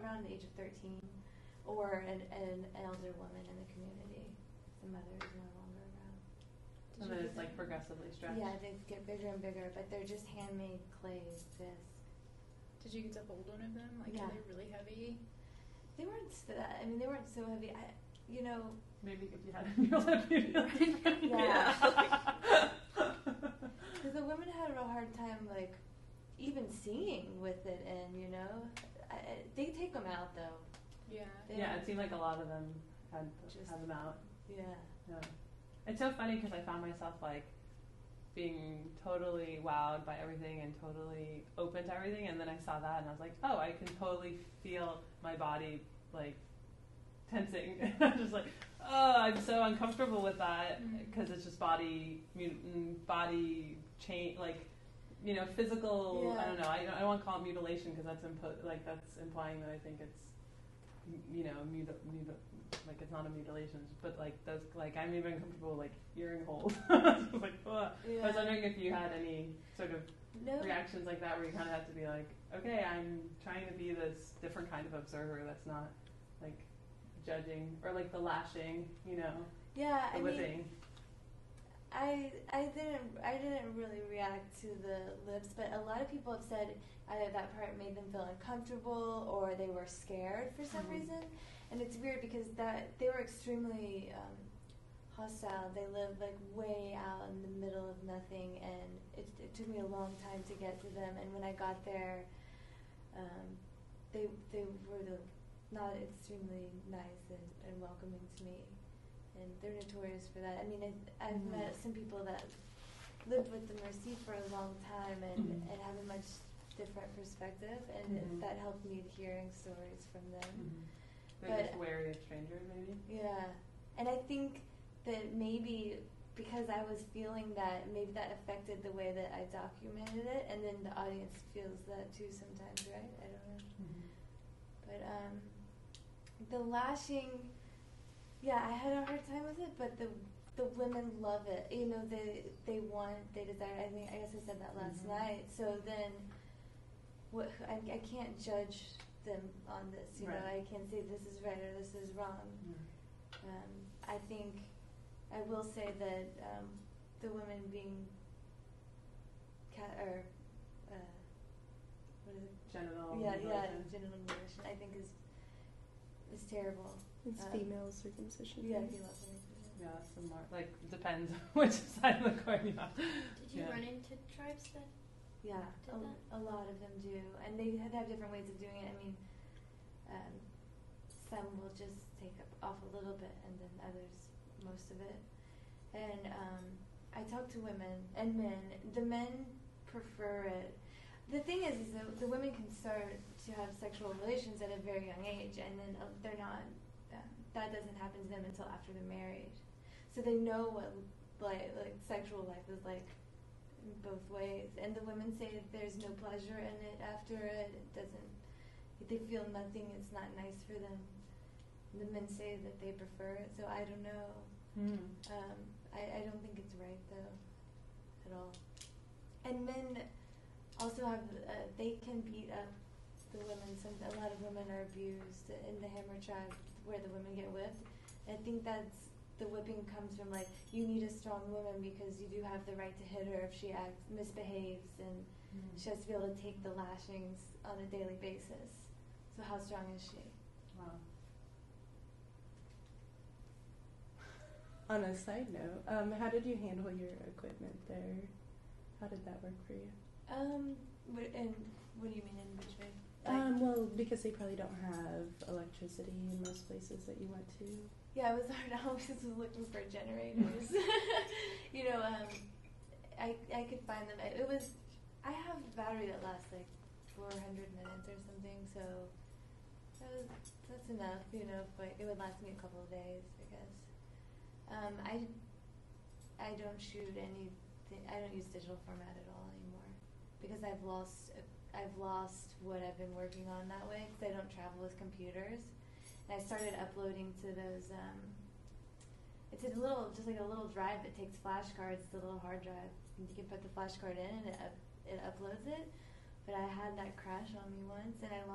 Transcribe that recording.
around the age of 13, or an elder woman in the community. The mother is no longer around. And then it's like progressively stretched. Yeah, they get bigger and bigger, but they're just handmade clay discs. Did you get to hold one of them? Like, Yeah. are they really heavy? They weren't. They weren't so heavy. Maybe if you had a mule, that'd be really Yeah. Because the women had a real hard time, like, even seeing with it, and they take them out though. Yeah. Yeah, it seemed like a lot of them had them out. Yeah. Yeah. It's so funny because I found myself like being totally wowed by everything and totally open to everything, and then I saw that and I was like, oh, I can totally feel my body like tensing. I'm just like, oh, I'm so uncomfortable with that because it's just body change, like, physical. Yeah. I don't know. I don't want to call it mutilation because that's that's implying that I think it's like it's not a mutilation, but like those, like I'm even comfortable like earring holes. Like, ugh. Yeah. I was wondering if you had any sort of No. reactions like that where you kind of have to be like, okay, I'm trying to be this different kind of observer that's not like judging, or like the lashing, Yeah, the whipping. I didn't really react to the lips, but a lot of people have said either that part made them feel uncomfortable or they were scared for some reason. And it's weird because they were extremely hostile. They lived like way out in the middle of nothing, and it took me a long time to get to them. And when I got there, they were not extremely nice and welcoming to me. And they're notorious for that. I mean, I've met some people that lived with the Mercy for a long time and have a much different perspective, and that helped me hearing stories from them. They're just wary of strangers, maybe? Yeah. And I think that maybe because I was feeling that, maybe that affected the way that I documented it, and then the audience feels that too sometimes, right? I don't know. But the lashing, yeah, I had a hard time with it, but the women love it. They desire. I guess I said that last night. So then, I can't judge them on this. Right. I can't say this is right or this is wrong. I think I will say that the women being what is it? Genital mutilation. Genital mutilation. I think is terrible. It's female circumcision. Yeah, female circumcision. Yeah, some more. Like, it depends which side of the coin you have. Did you run into tribes that Yeah, a lot of them do. And they have different ways of doing it. I mean, some will just take off a little bit, and then others, most of it. And I talk to women and men. The men prefer it. The thing is that the women can start to have sexual relations at a very young age, and then they're not. That doesn't happen to them until after they're married. So they know what like sexual life is like in both ways. And the women say that there's no pleasure in it after it. It doesn't. They feel nothing. It's not nice for them. And the men say that they prefer it. So I don't know. I don't think it's right though, at all. And men also have they can beat up the women. A lot of women are abused in the Hammer tribe, where the women get whipped. And I think that's the whipping comes from like, you need a strong woman because you do have the right to hit her if she misbehaves, and she has to be able to take the lashings on a daily basis. So how strong is she? Wow. On a side note, how did you handle your equipment there? How did that work for you? What do you mean, in which way? Well, because they probably don't have electricity in most places that you went to. Yeah, it was hard. I always was looking for generators. I could find them. I have a battery that lasts like 400 minutes or something, so that's enough. But it would last me a couple of days, I guess. I don't shoot anything. I don't use digital format at all anymore because I've lost what I've been working on that way, because I don't travel with computers. And I started uploading to those. It's just like a little drive that takes flashcards. It's a little hard drive. You can put the flashcard in, and it uploads it. But I had that crash on me once, and I lost